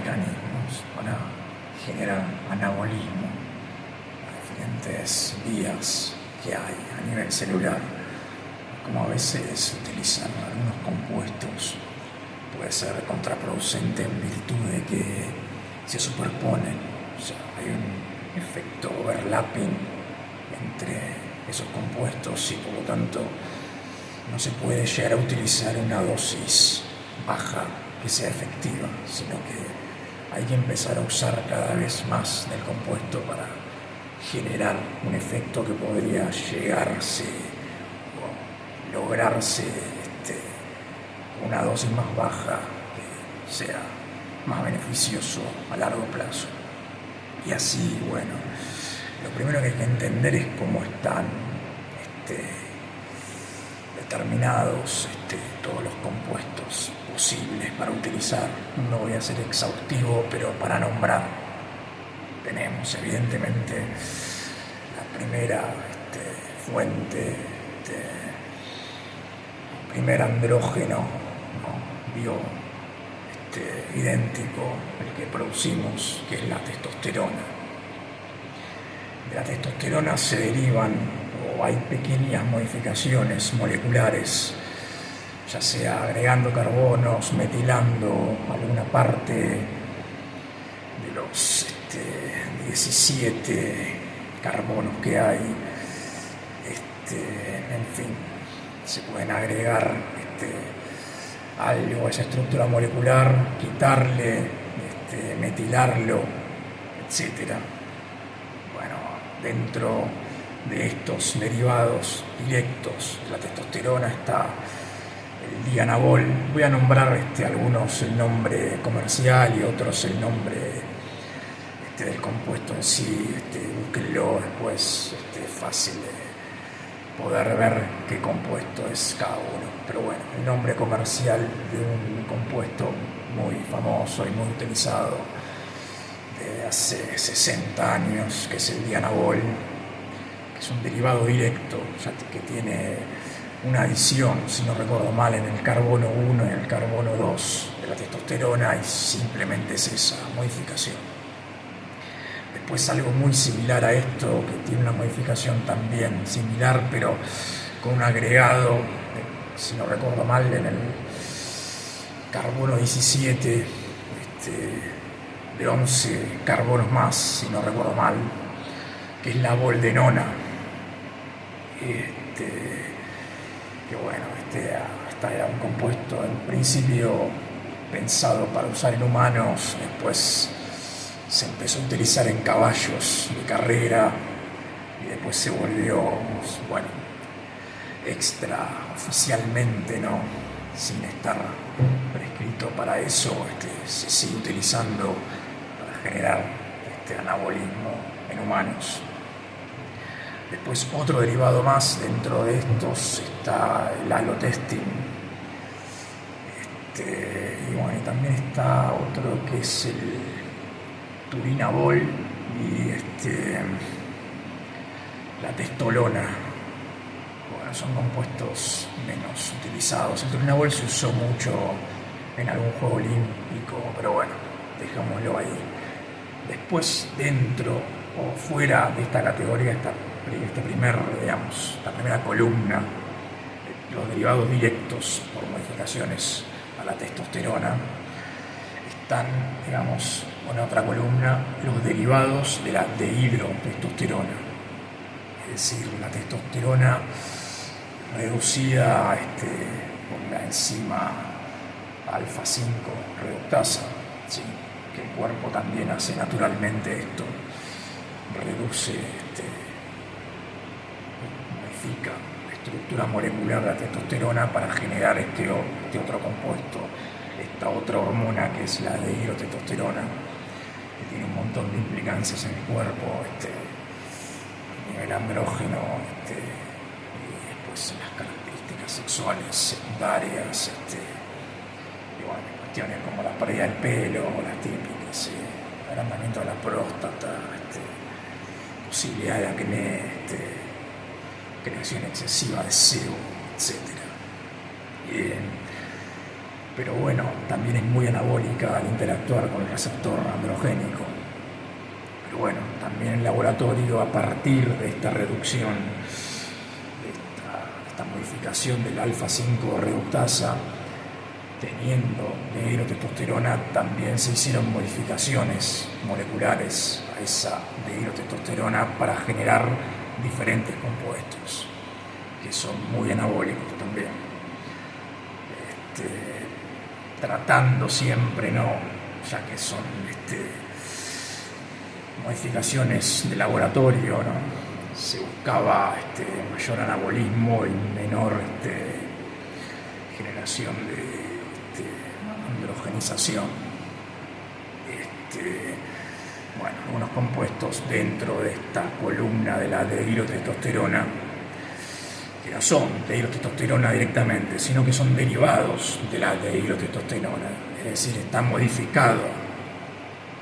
mecanismos para generar anabolismo a diferentes vías que hay a nivel celular. Como a veces utilizar algunos compuestos puede ser contraproducente en virtud de que se superponen, o sea, hay un efecto overlapping entre esos compuestos y por lo tanto no se puede llegar a utilizar una dosis baja que sea efectiva, sino que hay que empezar a usar cada vez más del compuesto para generar un efecto que podría llegarse o lograrse una dosis más baja que sea más beneficioso a largo plazo. Y así, bueno, lo primero que hay que entender es cómo están determinados todos los compuestos posibles para utilizar. No voy a ser exhaustivo, pero para nombrar tenemos evidentemente la primera fuente, el primer andrógeno, ¿no? bio idéntico al que producimos, que es la testosterona. De la testosterona se derivan o hay pequeñas modificaciones moleculares, ya sea agregando carbonos, metilando alguna parte de los 17 carbonos que hay, en fin, se pueden agregar algo a esa estructura molecular, quitarle, metilarlo, etc. Bueno, dentro de estos derivados directos de la testosterona está el dianabol. Voy a nombrar algunos el nombre comercial y otros el nombre del compuesto en sí. Búsquenlo después, es fácil de poder ver qué compuesto es cada uno. Pero bueno, el nombre comercial de un compuesto muy famoso y muy utilizado desde hace 60 años, que es el dianabol, que es un derivado directo, ya que tiene una adición, si no recuerdo mal, en el carbono 1 y en el carbono 2 de la testosterona, y simplemente es esa modificación. Después algo muy similar a esto, que tiene una modificación también similar, pero con un agregado, si no recuerdo mal, en el carbono 17, de 11 carbonos más, si no recuerdo mal, que es la boldenona. Que bueno, esta era un compuesto en principio pensado para usar en humanos, después se empezó a utilizar en caballos de carrera y después se volvió, bueno, extraoficialmente, ¿no? Sin estar prescrito para eso, se sigue utilizando para generar anabolismo en humanos. Después otro derivado más dentro de estos está el alotestin. Y bueno, y también está otro que es el turinabol y la testolona. Bueno, son compuestos menos utilizados. El turinabol se usó mucho en algún juego olímpico, pero bueno, dejémoslo ahí. Después, dentro o fuera de esta categoría, esta primera columna, los derivados directos por modificaciones a la testosterona, están, digamos, en otra columna, los derivados de la dehidrotestosterona, es decir, la testosterona reducida por la enzima alfa-5 reductasa, ¿sí? Que el cuerpo también hace naturalmente esto, reduce, modifica la estructura molecular de la testosterona para generar este otro compuesto, esta otra hormona que es la dehidrotestosterona, que tiene un montón de implicancias en el cuerpo, a nivel andrógeno, y después las características sexuales secundarias, y bueno, cuestiones como la pérdida del pelo, las típicas, el agrandamiento de la próstata, posibilidad de acné, creación excesiva de sebo, etc. Bien. pero bueno, también es muy anabólica al interactuar con el receptor androgénico. Pero bueno, también en laboratorio, a partir de esta reducción, de esta modificación del alfa-5 reductasa, teniendo dihidrotestosterona, también se hicieron modificaciones moleculares a esa dihidrotestosterona para generar diferentes compuestos que son muy anabólicos también, tratando siempre, no, ya que son modificaciones de laboratorio, ¿no? Se buscaba mayor anabolismo y menor generación de androgenización. Bueno, algunos compuestos dentro de esta columna de la dihidrotestosterona, que no son dihidrotestosterona directamente, sino que son derivados de la dihidrotestosterona, es decir, está modificado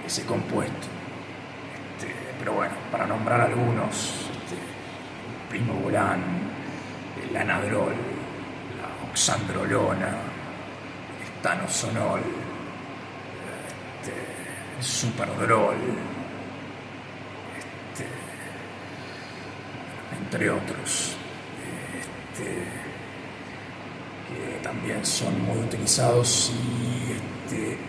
ese compuesto. Pero bueno, para nombrar algunos, el primobolan, el anadrol, la oxandrolona, el etanosonol, el superdrol, entre otros, que también son muy utilizados, y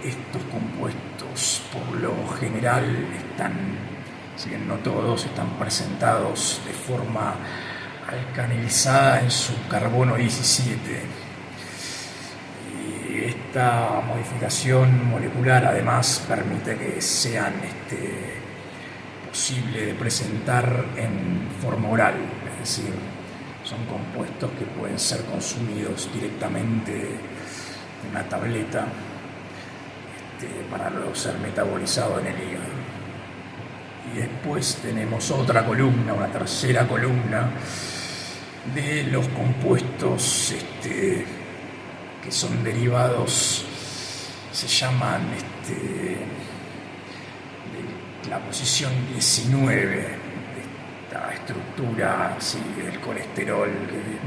estos compuestos por lo general están, si bien no todos, están presentados de forma alcanilizada en su carbono 17. Y esta modificación molecular además permite que sean posible de presentar en forma oral, es decir, son compuestos que pueden ser consumidos directamente en una tableta para luego ser metabolizado en el hígado. Y después tenemos otra columna, una tercera columna de los compuestos que son derivados, se llaman de la posición 19 de esta estructura del colesterol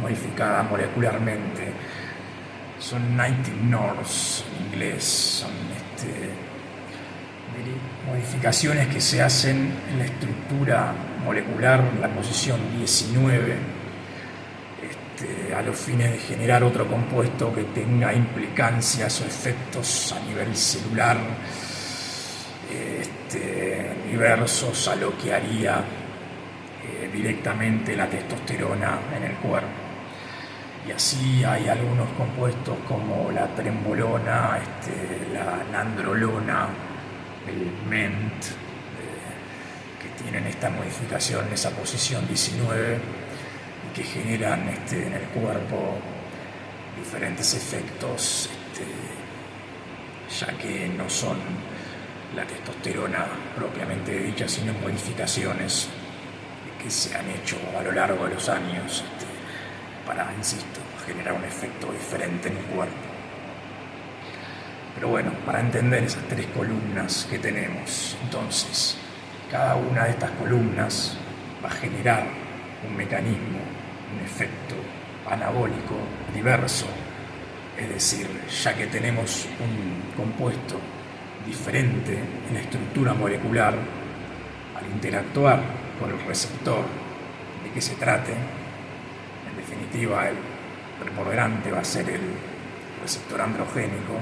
modificada molecularmente. Son 19 NORs en inglés, son modificaciones que se hacen en la estructura molecular, la posición 19, a los fines de generar otro compuesto que tenga implicancias o efectos a nivel celular diversos a lo que haría directamente la testosterona en el cuerpo. Y así hay algunos compuestos como la trembolona, la nandrolona, el MENT, que tienen esta modificación, esa posición 19, y que generan en el cuerpo diferentes efectos, ya que no son la testosterona propiamente dicha, sino modificaciones que se han hecho a lo largo de los años para, insisto, generar un efecto diferente en el cuerpo. Pero bueno, para entender esas tres columnas que tenemos, entonces, cada una de estas columnas va a generar un mecanismo, un efecto anabólico diverso, es decir, ya que tenemos un compuesto diferente en la estructura molecular, al interactuar con el receptor de que se trate, en definitiva el preponderante va a ser el receptor androgénico,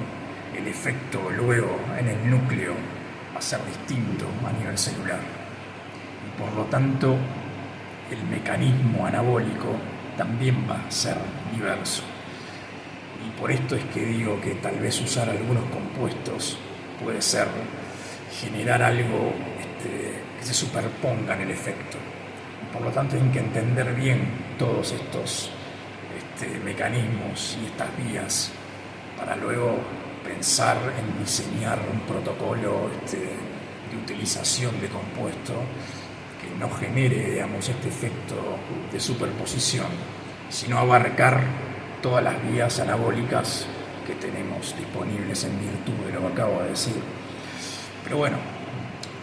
el efecto luego en el núcleo va a ser distinto a nivel celular, y por lo tanto el mecanismo anabólico también va a ser diverso. Y por esto es que digo que tal vez usar algunos compuestos puede ser generar algo que se superponga en el efecto. Y por lo tanto hay que entender bien todos estos mecanismos y estas vías para luego pensar en diseñar un protocolo de utilización de compuesto que no genere, digamos, este efecto de superposición, sino abarcar todas las vías anabólicas que tenemos disponibles en virtud de lo que acabo de decir. Pero bueno,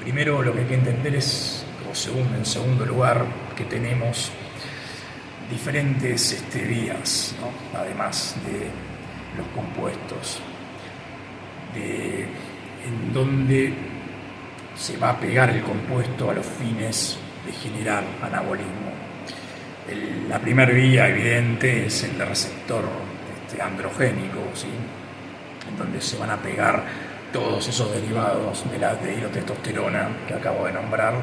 primero lo que hay que entender es, en segundo lugar, que tenemos diferentes vías, ¿no? Además de los compuestos. en donde se va a pegar el compuesto a los fines de generar anabolismo. La primera vía evidente es el receptor androgénico, ¿sí? En donde se van a pegar todos esos derivados de la dihidrotestosterona que acabo de nombrar,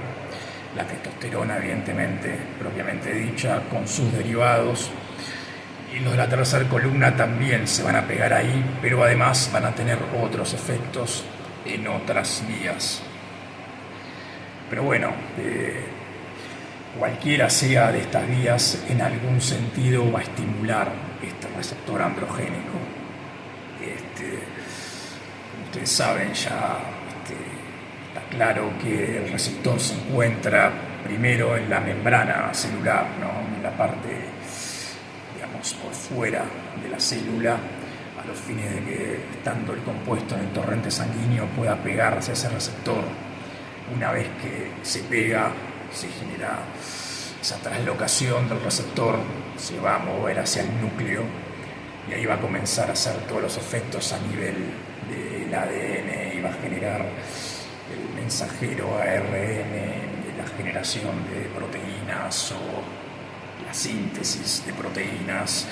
la testosterona evidentemente propiamente dicha, con sus derivados, y los de la tercera columna también se van a pegar ahí, pero además van a tener otros efectos en otras vías. Pero bueno, cualquiera sea de estas vías, en algún sentido va a estimular este receptor androgénico. Ustedes saben ya, está claro que el receptor se encuentra primero en la membrana celular, ¿no? En la parte, digamos, por fuera de la célula, a los fines de que, estando el compuesto en el torrente sanguíneo, pueda pegarse a ese receptor. Una vez que se pega, se genera esa traslocación del receptor, se va a mover hacia el núcleo y ahí va a comenzar a hacer todos los efectos a nivel del ADN y va a generar el mensajero ARN de la generación de proteínas o la síntesis de proteínas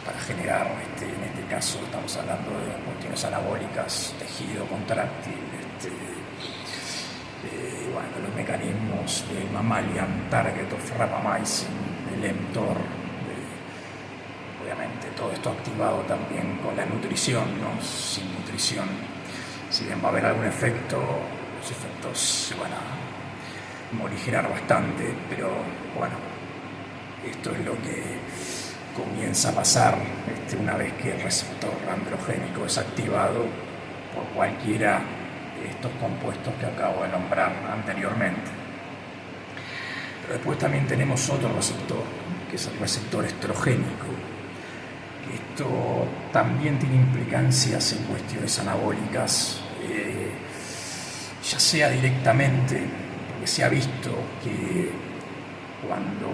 para generar, en este caso estamos hablando de cuestiones anabólicas, tejido contráctil, bueno, los mecanismos del mammalian target of rapamycin, del mTOR, obviamente todo esto activado también con la nutrición, ¿no? Sin nutrición, si bien va a haber algún efecto, los efectos se van a morigerar bastante, pero bueno, esto es lo que comienza a pasar una vez que el receptor androgénico es activado por cualquiera de estos compuestos que acabo de nombrar anteriormente. Pero después también tenemos otro receptor, que es el receptor estrogénico. Esto también tiene implicancias en cuestiones anabólicas, ya sea directamente, porque se ha visto que cuando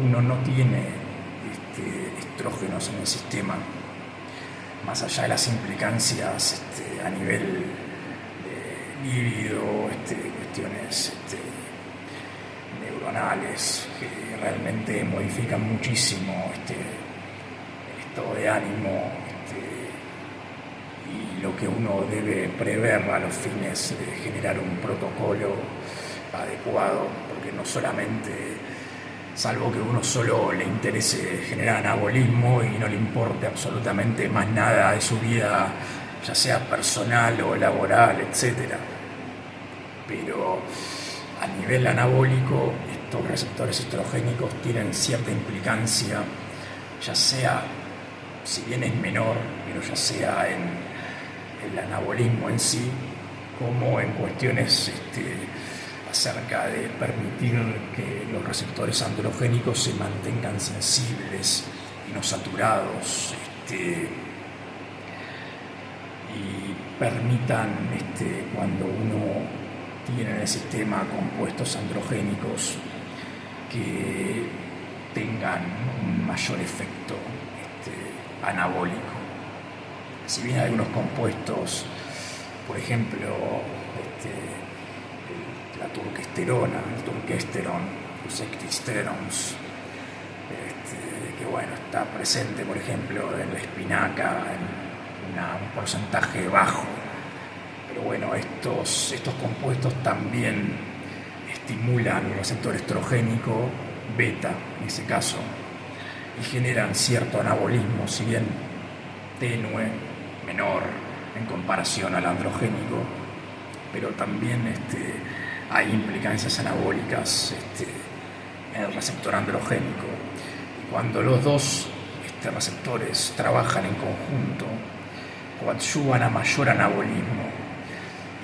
uno no tiene estrógenos en el sistema, más allá de las implicancias a nivel líbido, cuestiones neuronales que realmente modifican muchísimo el estado de ánimo y lo que uno debe prever a los fines de generar un protocolo adecuado, porque no solamente, salvo que uno solo le interese generar anabolismo y no le importe absolutamente más nada de su vida, ya sea personal o laboral, etc. Pero a nivel anabólico, estos receptores estrogénicos tienen cierta implicancia, ya sea, si bien es menor, pero ya sea en el anabolismo en sí, como en cuestiones acerca de permitir que los receptores androgénicos se mantengan sensibles y no saturados, y permitan, cuando uno tiene en el sistema compuestos androgénicos, que tengan un mayor efecto anabólico. Si bien hay algunos compuestos, por ejemplo, la turkesterona, el turkesterón, los ecdysterones, que bueno, está presente, por ejemplo, en la espinaca, en un porcentaje bajo, pero bueno, estos compuestos también estimulan el receptor estrogénico beta, en ese caso, y generan cierto anabolismo, si bien tenue, menor en comparación al androgénico, pero también hay implicancias anabólicas en el receptor androgénico. Y cuando los dos receptores trabajan en conjunto, coadyuvan a mayor anabolismo.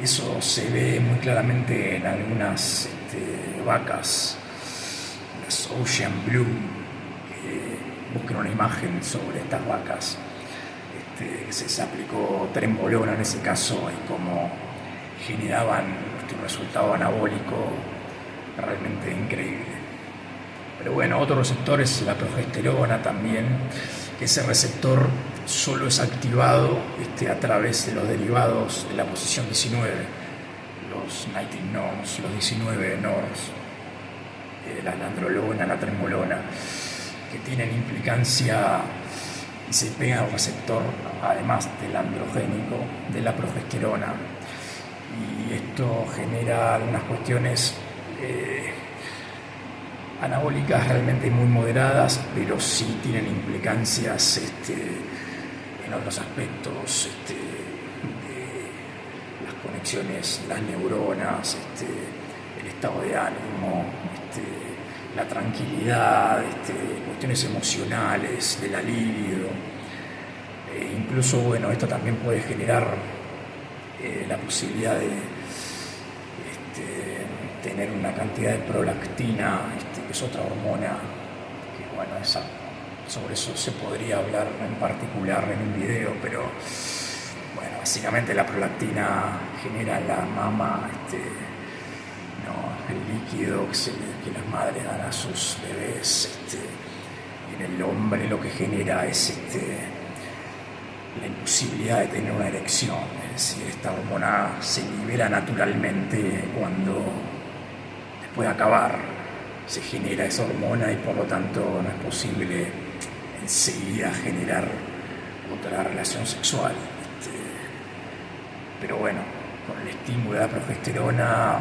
Eso se ve muy claramente en algunas vacas, las Ocean Blue, que busquen una imagen sobre estas vacas. Se aplicó trembolona en ese caso y cómo generaban un resultado anabólico realmente increíble. Pero bueno, otro receptor es la progesterona también, que ese receptor solo es activado a través de los derivados de la posición 19, los 19 nodes, los 19 nodos, la nandrolona, la trembolona, que tienen implicancia y se pegan al receptor, además del androgénico, de la progesterona. Y esto genera algunas cuestiones anabólicas realmente muy moderadas, pero sí tienen implicancias en otros aspectos de las conexiones, las neuronas, el estado de ánimo, la tranquilidad, cuestiones emocionales, de la libido. Incluso, bueno, esto también puede generar la posibilidad de tener una cantidad de prolactina, que es otra hormona, que bueno, sobre eso se podría hablar en particular en un video, pero bueno, básicamente la prolactina genera en la mama el líquido que las madres dan a sus bebés, y en el hombre lo que genera es la imposibilidad de tener una erección. Es decir, esta hormona se libera naturalmente cuando, después de acabar, se genera esa hormona y por lo tanto no es posible enseguida generar otra relación sexual. Pero bueno, con el estímulo de la progesterona,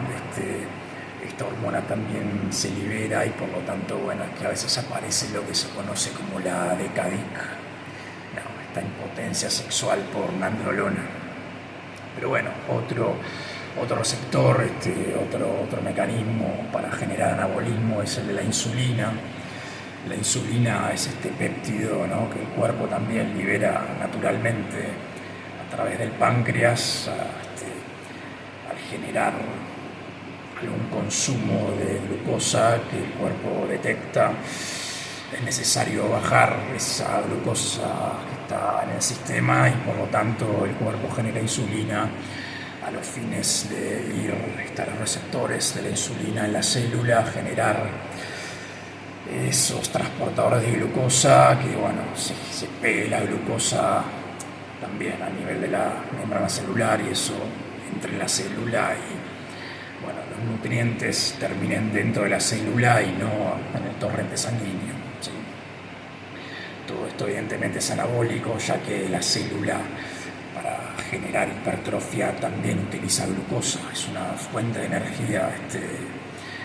esta hormona también se libera y por lo tanto, bueno, es que a veces aparece lo que se conoce como la DKDIC, esta impotencia sexual por nandrolona. Pero bueno, otro receptor, otro mecanismo para generar anabolismo es el de la insulina. La insulina es este péptido, ¿no?, que el cuerpo también libera naturalmente a través del páncreas al generar algún consumo de glucosa que el cuerpo detecta. Es necesario bajar esa glucosa que está en el sistema y por lo tanto el cuerpo genera insulina a los fines de ir a los receptores de la insulina en la célula, generar esos transportadores de glucosa que, bueno, se pegue la glucosa también a nivel de la membrana celular y eso entre en la célula y, bueno, los nutrientes terminen dentro de la célula y no en el torrente sanguíneo. ¿Sí? Todo esto evidentemente es anabólico, ya que la célula para generar hipertrofia también utiliza glucosa. Es una fuente de energía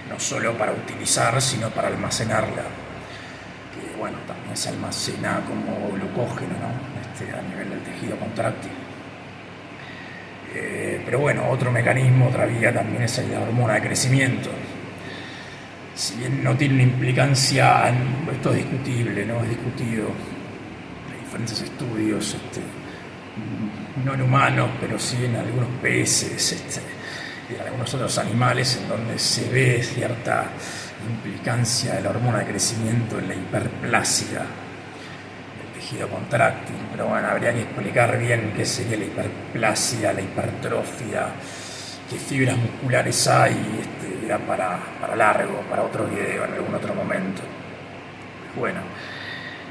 no solo para utilizar, sino para almacenarla, que bueno, también se almacena como glucógeno, ¿no?, a nivel del tejido contráctil. Pero bueno, otro mecanismo, otra vía también es la hormona de crecimiento. Si bien no tiene una implicancia, esto es discutible, ¿no?, es discutido, hay diferentes estudios, no en humanos, pero sí en algunos peces, y en algunos otros animales, en donde se ve cierta implicancia de la hormona de crecimiento en la hiperplasia del tejido contráctil. Pero bueno, habría que explicar bien qué sería la hiperplasia, la hipertrofia, qué fibras musculares hay, era para largo, para otro video, en algún otro momento. Bueno,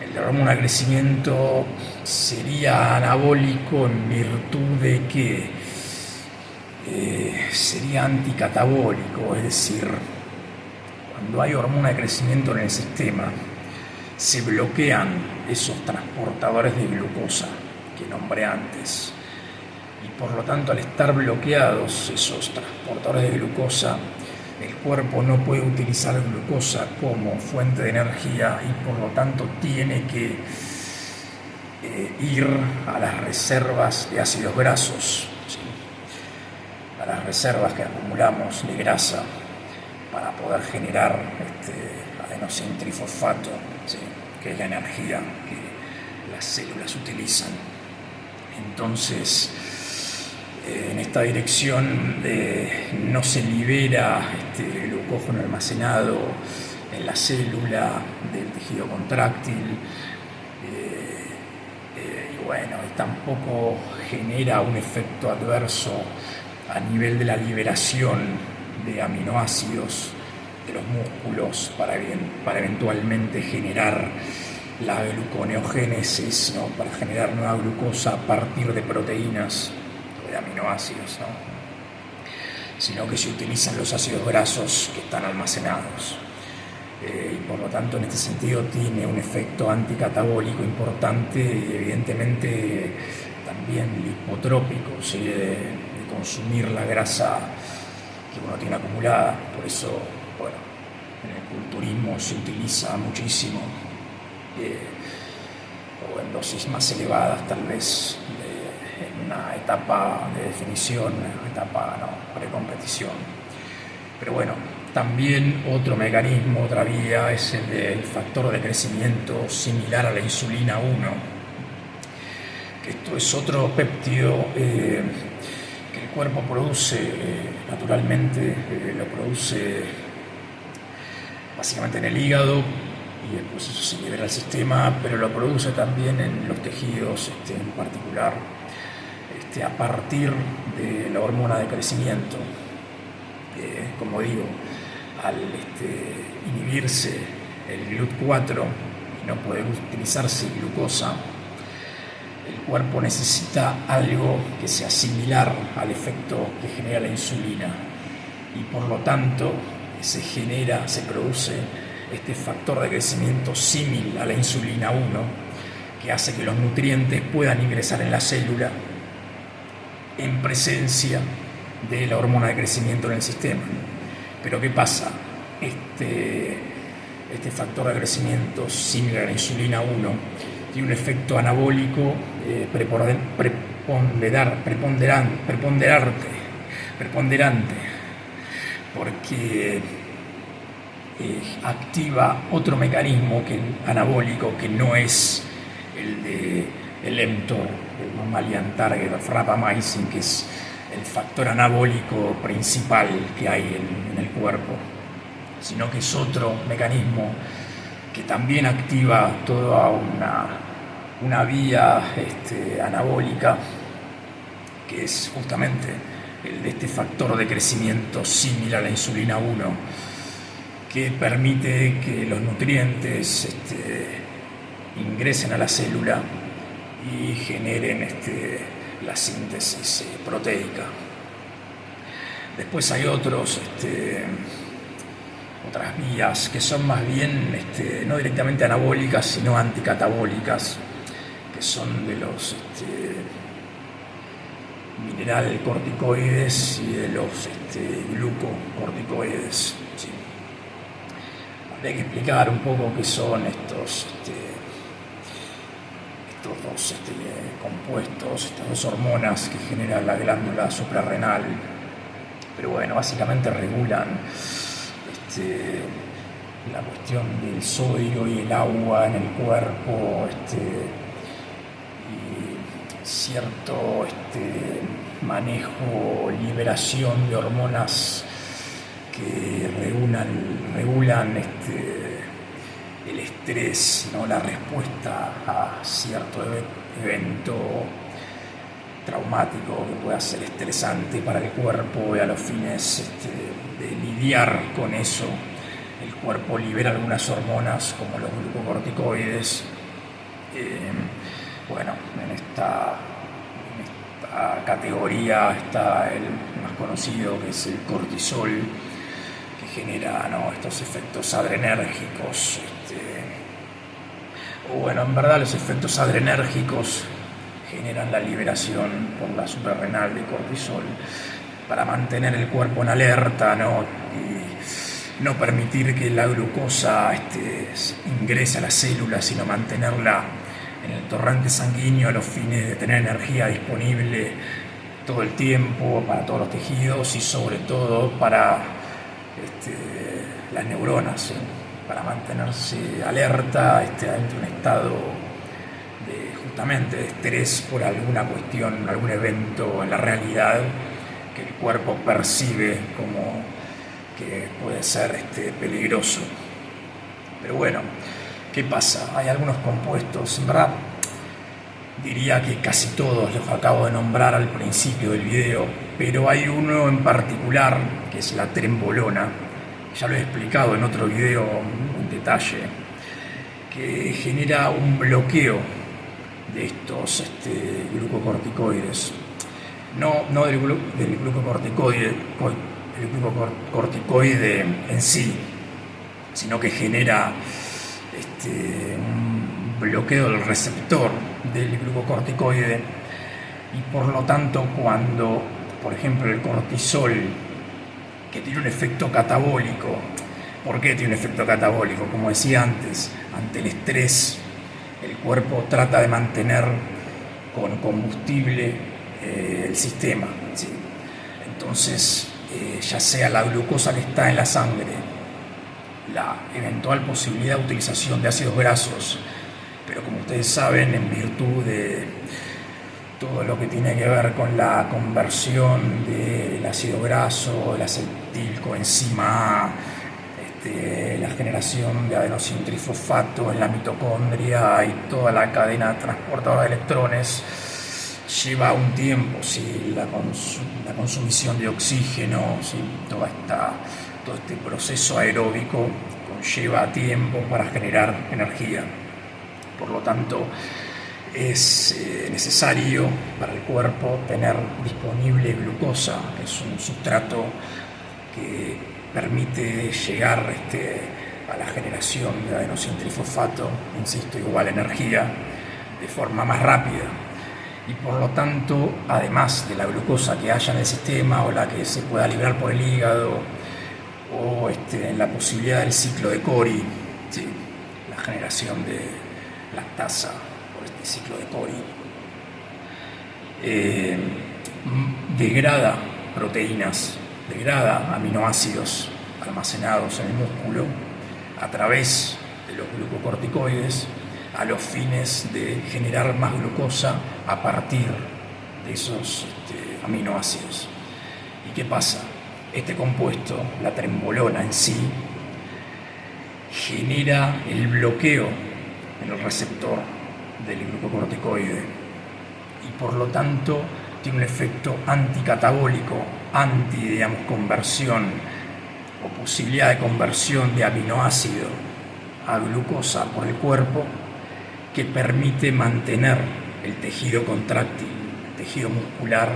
el hormona de crecimiento sería anabólico en virtud de que sería anticatabólico, es decir, cuando hay hormona de crecimiento en el sistema, se bloquean esos transportadores de glucosa que nombré antes, y por lo tanto, al estar bloqueados esos transportadores de glucosa, el cuerpo no puede utilizar glucosa como fuente de energía y por lo tanto tiene que ir a las reservas de ácidos grasos, ¿sí?, a las reservas que acumulamos de grasa para poder generar adenosín trifosfato, ¿sí?, que es la energía que las células utilizan. Entonces, en esta dirección no se libera el glucógeno almacenado en la célula del tejido contráctil, y bueno, tampoco genera un efecto adverso a nivel de la liberación de aminoácidos de los músculos para eventualmente generar la gluconeogénesis, ¿no?, para generar nueva glucosa a partir de proteínas o de aminoácidos, ¿no?, sino que se utilizan los ácidos grasos que están almacenados. Y por lo tanto, en este sentido, tiene un efecto anticatabólico importante y evidentemente también lipotrópico, ¿sí?, de consumir la grasa que uno tiene acumulada. Por eso, bueno, en el culturismo se utiliza muchísimo, o en dosis más elevadas tal vez, en una etapa de definición, una etapa precompetición. Pero bueno, también otro mecanismo, otra vía, es el del factor de crecimiento similar a la insulina 1, que esto es otro péptido que el cuerpo produce naturalmente, lo produce básicamente en el hígado, y después eso se libera al sistema, pero lo produce también en los tejidos, en particular a partir de la hormona de crecimiento. Como digo, al inhibirse el GLUT4 y no poder utilizarse glucosa, el cuerpo necesita algo que sea similar al efecto que genera la insulina, y por lo tanto se produce este factor de crecimiento símil a la insulina 1, que hace que los nutrientes puedan ingresar en la célula en presencia de la hormona de crecimiento en el sistema. Pero ¿qué pasa? Este factor de crecimiento similar a la insulina 1 tiene un efecto anabólico preponderante, porque activa otro mecanismo anabólico que no es el del mTOR, el mammalian target of rapamycin, que es el factor anabólico principal que hay en el cuerpo, sino que es otro mecanismo que también activa toda una vía anabólica, que es justamente el de este factor de crecimiento similar a la insulina 1, que permite que los nutrientes ingresen a la célula y generen la síntesis proteica. Después hay otras vías que son más bien no directamente anabólicas, sino anticatabólicas, que son de los mineralcorticoides y de los glucocorticoides, ¿sí? Habría que explicar un poco qué son estos dos compuestos, estas dos hormonas que genera la glándula suprarrenal. Pero bueno, básicamente regulan la cuestión del sodio y el agua en el cuerpo, y cierto manejo, liberación de hormonas que regulan el estrés, ¿no?, la respuesta a cierto evento traumático que pueda ser estresante para el cuerpo, y a los fines de lidiar con eso, el cuerpo libera algunas hormonas como los glucocorticoides. Bueno, en esta categoría está el más conocido, que es el cortisol, que genera, ¿no?, estos efectos adrenérgicos. Bueno, en verdad los efectos adrenérgicos generan la liberación por la suprarrenal de cortisol para mantener el cuerpo en alerta, ¿no?, y no permitir que la glucosa ingrese a la célula, sino mantenerla en el torrente sanguíneo a los fines de tener energía disponible todo el tiempo para todos los tejidos, y sobre todo para las neuronas, ¿sí?, para mantenerse alerta ante un estado justamente de estrés por alguna cuestión, algún evento en la realidad que el cuerpo percibe como que puede ser peligroso. Pero bueno, ¿qué pasa? Hay algunos compuestos, en verdad diría que casi todos los acabo de nombrar al principio del video, pero hay uno en particular que es la trembolona. Ya lo he explicado en otro video en detalle, que genera un bloqueo de estos glucocorticoides. No del glucocorticoide, el glucocorticoide en sí, sino que genera un bloqueo del receptor del glucocorticoide, y por lo tanto cuando, por ejemplo, el cortisol, que tiene un efecto catabólico. ¿Por qué tiene un efecto catabólico? Como decía antes, ante el estrés, el cuerpo trata de mantener con combustible el sistema, ¿sí? Entonces, ya sea la glucosa que está en la sangre, la eventual posibilidad de utilización de ácidos grasos, pero como ustedes saben, en virtud de todo lo que tiene que ver con la conversión del ácido graso, el acetilcoenzima A, la generación de adenosín-trifosfato en la mitocondria y toda la cadena transportadora de electrones, lleva un tiempo, ¿sí? La consumición de oxígeno, ¿sí? Todo este proceso aeróbico conlleva tiempo para generar energía. Por lo tanto, es necesario para el cuerpo tener disponible glucosa, que es un sustrato que permite llegar a la generación de adenosín-trifosfato, insisto, igual energía, de forma más rápida. Y por lo tanto, además de la glucosa que haya en el sistema o la que se pueda liberar por el hígado, o en la posibilidad del ciclo de Cori, ¿sí? La generación de lactasa por este ciclo de Cori, degrada proteínas, degrada aminoácidos almacenados en el músculo a través de los glucocorticoides a los fines de generar más glucosa a partir de esos aminoácidos. ¿Y qué pasa? Este compuesto, la trembolona en sí, genera el bloqueo en el receptor del glucocorticoide y por lo tanto tiene un efecto anticatabólico, conversión o posibilidad de conversión de aminoácido a glucosa por el cuerpo, que permite mantener el tejido contráctil, el tejido muscular,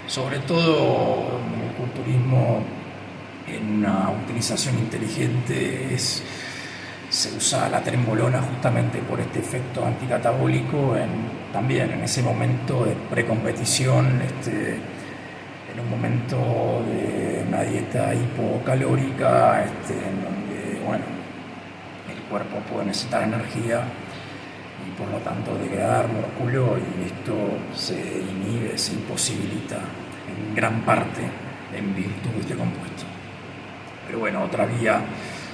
sobre todo en el culturismo. En una utilización inteligente se usa la trembolona justamente por este efecto anticatabólico también en ese momento de precompetición, en un momento de una dieta hipocalórica, en donde el cuerpo puede necesitar energía y por lo tanto degradar músculo, y esto se inhibe, se imposibilita en gran parte en virtud de este compuesto. Pero otra vía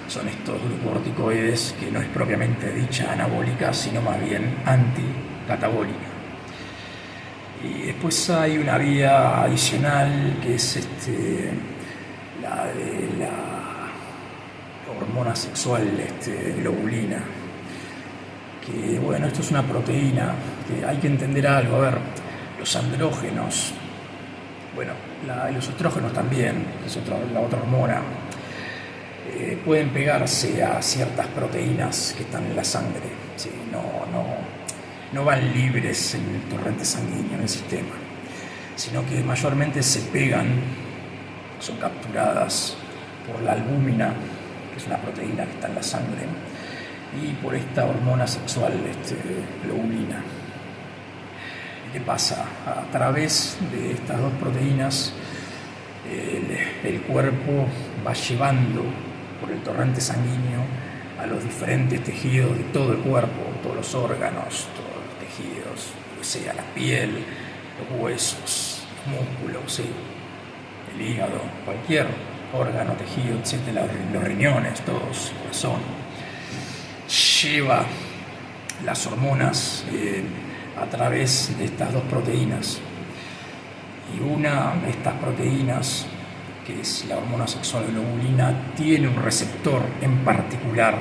son estos glucocorticoides, que no es propiamente dicha anabólica, sino más bien anticatabólica. Y después hay una vía adicional, que es la de la hormona sexual globulina, que esto es una proteína que hay que entender algo. A ver, los andrógenos, los estrógenos también, que es la otra hormona, pueden pegarse a ciertas proteínas que están en la sangre, ¿sí? No van libres en el torrente sanguíneo, en el sistema, sino que mayormente se pegan, son capturadas por la albúmina, que es una proteína que está en la sangre, y por esta hormona sexual globulina. ¿Y qué pasa? A través de estas dos proteínas, el cuerpo va llevando por el torrente sanguíneo a los diferentes tejidos de todo el cuerpo, todos los órganos, todos los tejidos, sea la piel, los huesos, los músculos, ¿sí? El hígado, cualquier órgano, tejido, etc., los riñones, todos, el corazón, lleva las hormonas a través de estas dos proteínas. Y una de estas proteínas, que es la hormona sexual globulina, tiene un receptor en particular,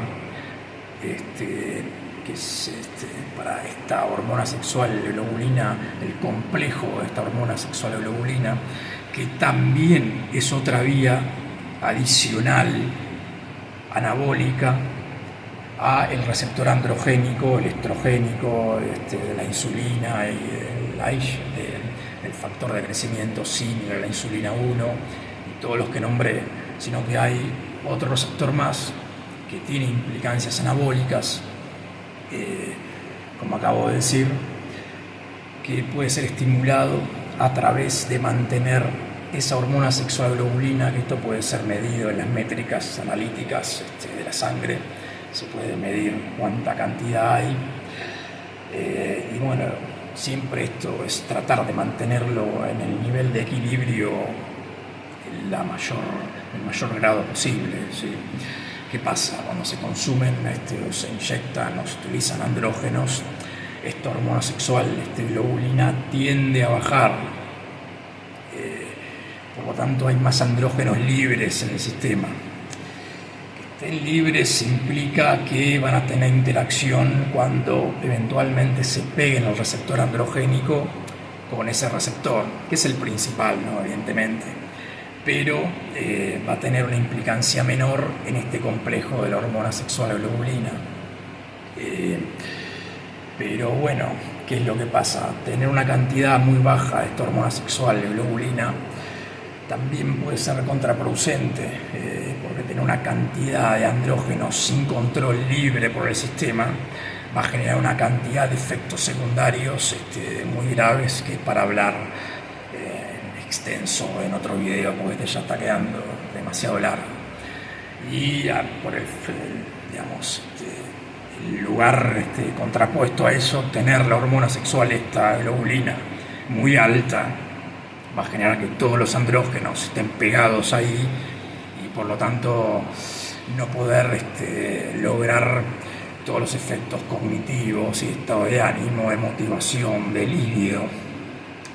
que es para esta hormona sexual globulina, el complejo de esta hormona sexual globulina, que también es otra vía adicional anabólica al receptor androgénico, el estrogénico, de la insulina y el factor de crecimiento similar a la insulina 1 y todos los que nombré, sino que hay otro receptor más que tiene implicancias anabólicas, como acabo de decir, que puede ser estimulado a través de mantener esa hormona sexual globulina, que esto puede ser medido en las métricas analíticas de la sangre, se puede medir cuánta cantidad hay, y bueno, siempre esto es tratar de mantenerlo en el nivel de equilibrio el mayor grado posible, ¿sí? ¿Qué pasa? Cuando se consumen o se inyectan o se utilizan andrógenos, esta hormona sexual, globulina, tiende a bajar. Por lo tanto, hay más andrógenos libres en el sistema. Que estén libres implica que van a tener interacción cuando eventualmente se peguen el receptor androgénico con ese receptor, que es el principal, ¿no? Evidentemente. Pero va a tener una implicancia menor en este complejo de la hormona sexual globulina. Pero bueno, ¿qué es lo que pasa? Tener una cantidad muy baja de esta hormona sexual globulina también puede ser contraproducente, porque tener una cantidad de andrógenos sin control libre por el sistema va a generar una cantidad de efectos secundarios muy graves, que es para hablar extenso en otro video, porque este ya está quedando demasiado largo. Y por el lugar contrapuesto a eso, tener la hormona sexual, esta globulina, muy alta, va a generar que todos los andrógenos estén pegados ahí y por lo tanto no poder lograr todos los efectos cognitivos y estado de ánimo, de motivación, de libido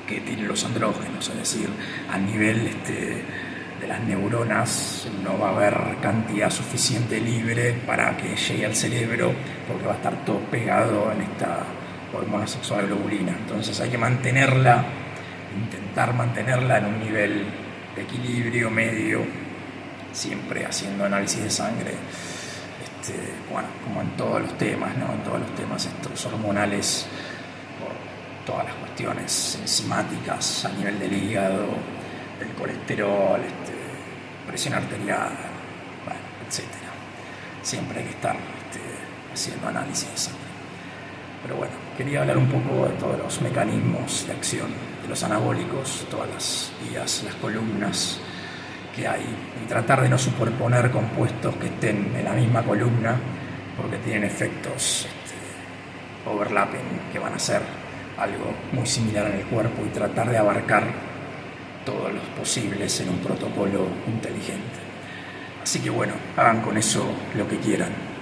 que tienen los andrógenos. Es decir, a nivel de las neuronas no va a haber cantidad suficiente libre para que llegue al cerebro, porque va a estar todo pegado en esta hormona sexual globulina. Entonces hay que intentar mantenerla en un nivel de equilibrio medio, siempre haciendo análisis de sangre, bueno, como en todos los temas, ¿no? En todos los temas estos hormonales, por todas las cuestiones enzimáticas a nivel del hígado, del colesterol, presión arterial, bueno, etc. Siempre hay que estar haciendo análisis de sangre. Pero bueno, quería hablar un poco de todos los mecanismos de acción de los anabólicos, todas las vías, las columnas que hay, y tratar de no superponer compuestos que estén en la misma columna, porque tienen efectos overlapping que van a ser algo muy similar en el cuerpo, y tratar de abarcar todos los posibles en un protocolo inteligente. Así que bueno, hagan con eso lo que quieran.